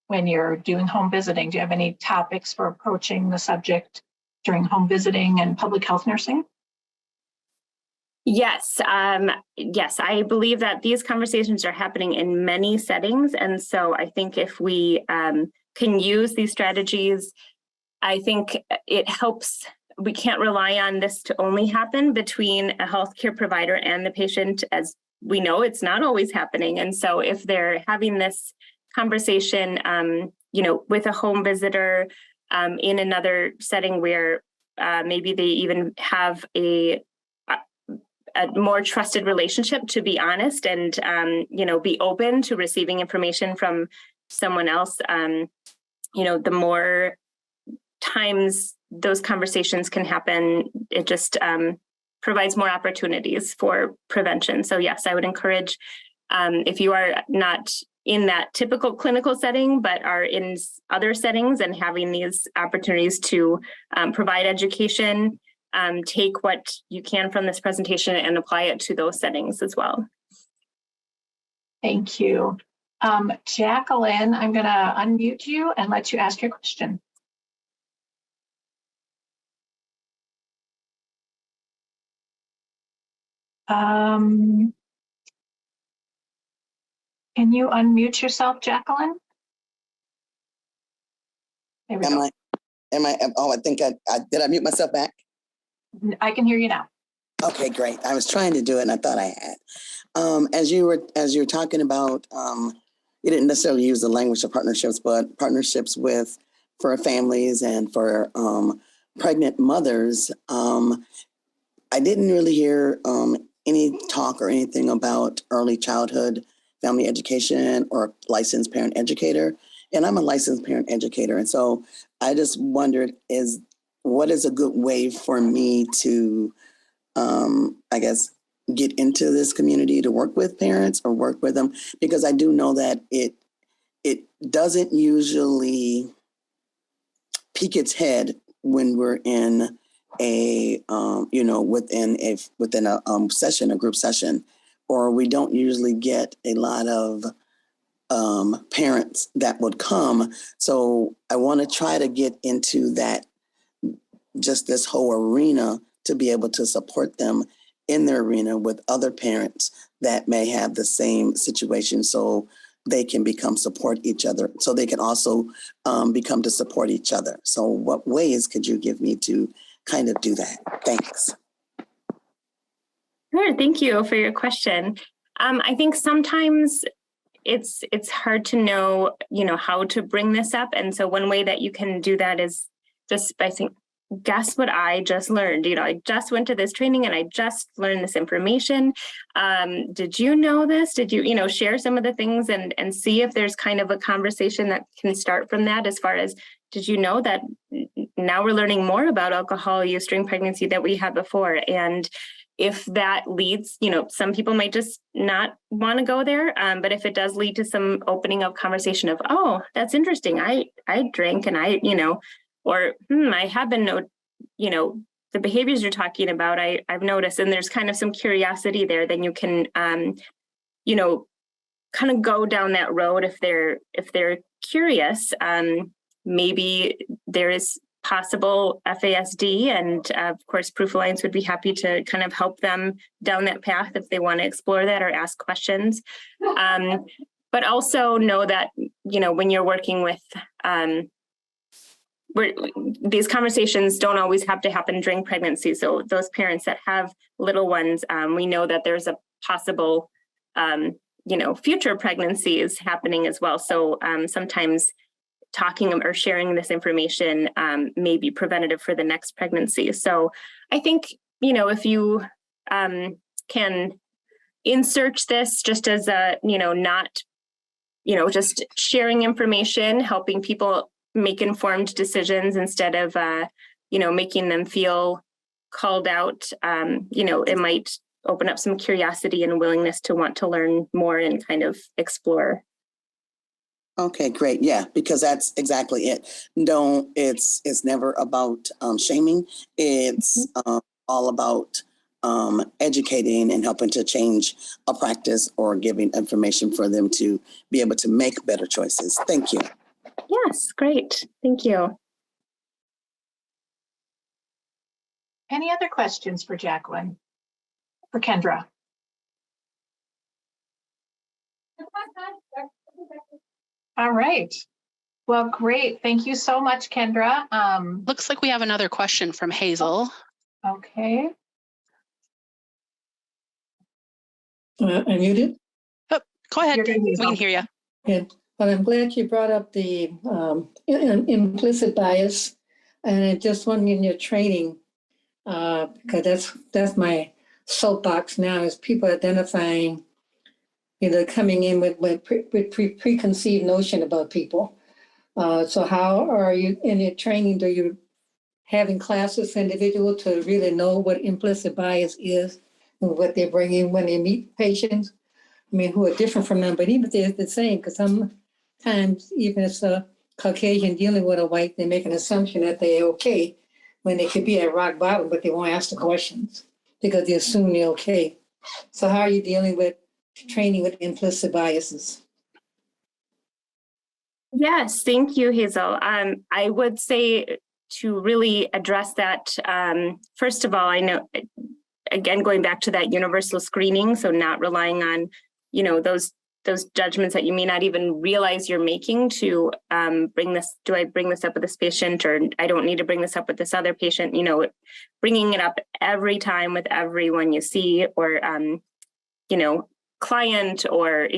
when you're doing home visiting? Do you have any topics for approaching the subject during home visiting and public health nursing? Yes, yes, I believe that these conversations are happening in many settings. And so I think if we can use these strategies, I think it helps. We can't rely on this to only happen between a healthcare provider and the patient. As we know, it's not always happening. And so if they're having this conversation, with a home visitor in another setting where maybe they even have a more trusted relationship, to be honest, and be open to receiving information from someone else, the more times those conversations can happen, it just provides more opportunities for prevention. So yes, I would encourage, if you are not in that typical clinical setting, but are in other settings and having these opportunities to provide education, take what you can from this presentation and apply it to those settings as well. Thank you. Jacqueline, I'm going to unmute you and let you ask your question. Can you unmute yourself, Jacqueline? There we go. I think did I mute myself back? I can hear you now. Okay, great. I was trying to do it and I thought I had. As you were talking about, you didn't necessarily use the language of partnerships, but partnerships for families and for pregnant mothers. I didn't really hear any talk or anything about early childhood family education or licensed parent educator. And I'm a licensed parent educator. And so I just wondered, what is a good way for me to, get into this community to work with parents or work with them? Because I do know that it doesn't usually peek its head when we're in a within a session, a group session, or we don't usually get a lot of parents that would come. So I want to try to get into that, just this whole arena, to be able to support them in their arena with other parents that may have the same situation, so they can support each other, so they can also become to support each other. So what ways could you give me to kind of do that? Thanks. Sure, thank you for your question. I think sometimes it's hard to know, how to bring this up. And so one way that you can do that is just by saying, guess what I just learned? I just went to this training and I just learned this information. Did you know this? Did you, share some of the things and see if there's kind of a conversation that can start from that, as far as, did you know that now we're learning more about alcohol use during pregnancy that we had before? And if that leads, some people might just not want to go there. But if it does lead to some opening of conversation of, oh, that's interesting. I drank and I have been, the behaviors you're talking about, I've noticed, and there's kind of some curiosity there, then you can, kind of go down that road if they're curious. Maybe there is possible FASD, and of course, Proof Alliance would be happy to kind of help them down that path if they want to explore that or ask questions. But also know that, when you're working with, these conversations don't always have to happen during pregnancy. So those parents that have little ones, we know that there's a possible, future pregnancies happening as well. So sometimes talking or sharing this information may be preventative for the next pregnancy. So I think, if you can insert this just as a, not, just sharing information, helping people make informed decisions instead of, making them feel called out, it might open up some curiosity and willingness to want to learn more and kind of explore. Okay, great. Yeah, because that's exactly it. It's never about shaming. It's all about educating and helping to change a practice or giving information for them to be able to make better choices. Thank you. Yes, great. Thank you. Any other questions for Jacqueline? For Kendra? All right. Well, great. Thank you so much, Kendra. Looks like we have another question from Hazel. Okay. I'm muted. Oh, go ahead. You're good, We Hazel. can hear you. Yeah, but I'm glad you brought up the implicit bias, and I just wondering in your training, because that's my soapbox now, is people identifying, coming in with preconceived notion about people. So how are you in your training? Do you having classes for individuals to really know what implicit bias is and what they're bringing when they meet patients? I mean, who are different from them, but even if they're the same, because sometimes even if it's a Caucasian dealing with a white, they make an assumption that they're okay when they could be at rock bottom, but they won't ask the questions because they assume they're okay. So how are you dealing with training with implicit biases? Yes, thank you, Hazel. I would say to really address that, first of all, I know, again, going back to that universal screening, so not relying on, those judgments that you may not even realize you're making to do I bring this up with this patient, or I don't need to bring this up with this other patient, bringing it up every time with everyone you see, or, client, or,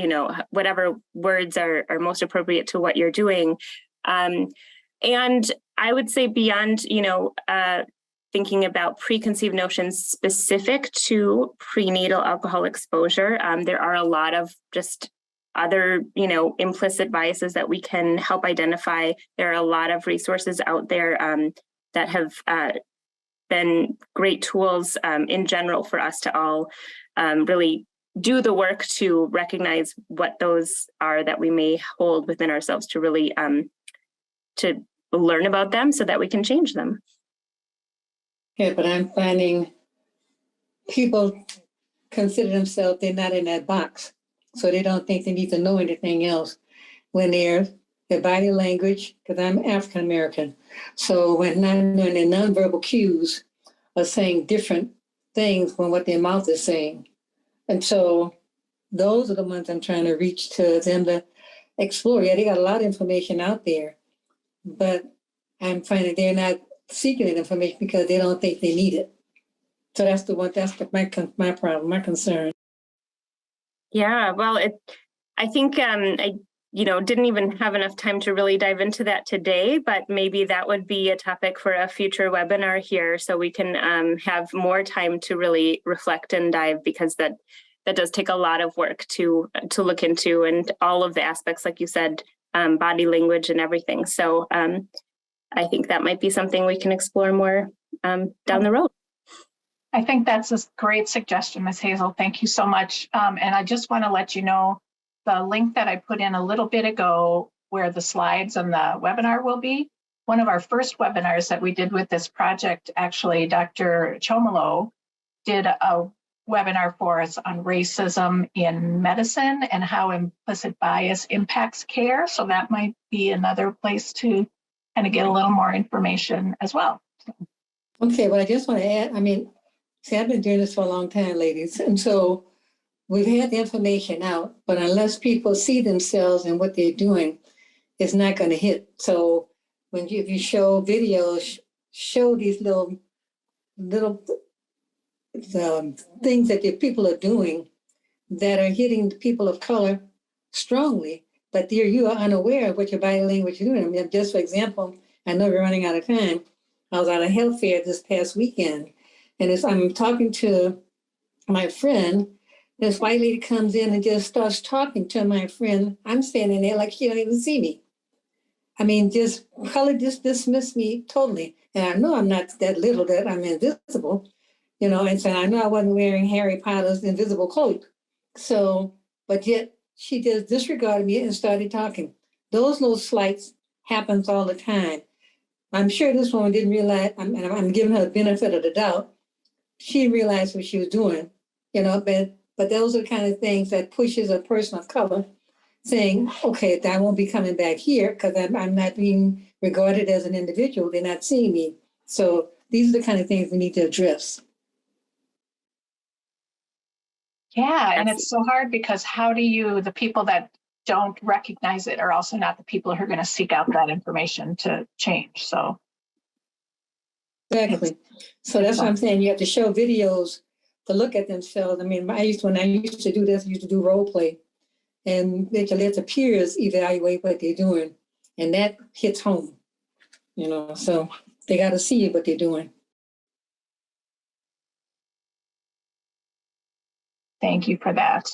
whatever words are most appropriate to what you're doing. And I would say beyond, thinking about preconceived notions specific to prenatal alcohol exposure, there are a lot of just other, implicit biases that we can help identify. There are a lot of resources out there that have been great tools in general for us to all really do the work to recognize what those are that we may hold within ourselves, to really to learn about them so that we can change them. Yeah, but I'm finding people consider themselves, they're not in that box. So they don't think they need to know anything else when their body language, because I'm African American. So when their nonverbal cues are saying different things from what their mouth is saying. And so those are the ones I'm trying to reach to them to explore. Yeah, they got a lot of information out there, but I'm finding they're not seeking that information because they don't think they need it. So that's my problem, my concern. Yeah, well, I think didn't even have enough time to really dive into that today, but maybe that would be a topic for a future webinar here, so we can have more time to really reflect and dive, because that does take a lot of work to look into, and all of the aspects, like you said, body language and everything. So I think that might be something we can explore more down the road. I think that's a great suggestion, Ms. Hazel. Thank you so much. And I just want to let you know the link that I put in a little bit ago, where the slides and the webinar will be. One of our first webinars that we did with this project, actually, Dr. Chomolo did a webinar for us on racism in medicine and how implicit bias impacts care. So that might be another place to kind of get a little more information as well. Okay, well, I just want to add, see, I've been doing this for a long time, ladies. And so we've had the information out, but unless people see themselves and what they're doing, it's not going to hit. So if you show videos, show these little things that the people are doing that are hitting the people of color strongly, but you are unaware of what your body language is doing. Just for example, I know we're running out of time. I was at a health fair this past weekend, and I'm talking to my friend. This white lady comes in and just starts talking to my friend. I'm standing there like she don't even see me. Just color just dismissed me totally. And I know I'm not that little that I'm invisible, and so I know I wasn't wearing Harry Potter's invisible cloak. So, but yet she just disregarded me and started talking. Those little slights happens all the time. I'm sure this woman didn't realize, I'm giving her the benefit of the doubt. She realized what she was doing, but those are the kind of things that pushes a person of color saying, okay, I won't be coming back here because I'm not being regarded as an individual. They're not seeing me. So these are the kind of things we need to address. Yeah, and it's so hard because the people that don't recognize it are also not the people who are going to seek out that information to change. So exactly. So that's what I'm saying. You have to show videos to look at themselves. When I used to do this, I used to do role play, and they can let the peers evaluate what they're doing, and that hits home. So they got to see what they're doing. Thank you for that.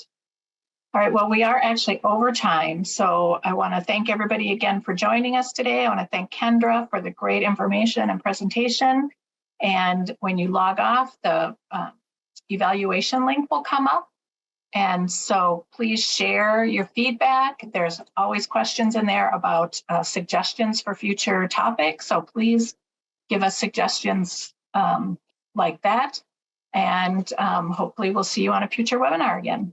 All right, well, we are actually over time. So I want to thank everybody again for joining us today. I want to thank Kendra for the great information and presentation. And when you log off, the evaluation link will come up. And so please share your feedback. There's always questions in there about suggestions for future topics. So please give us suggestions like that. And hopefully we'll see you on a future webinar again.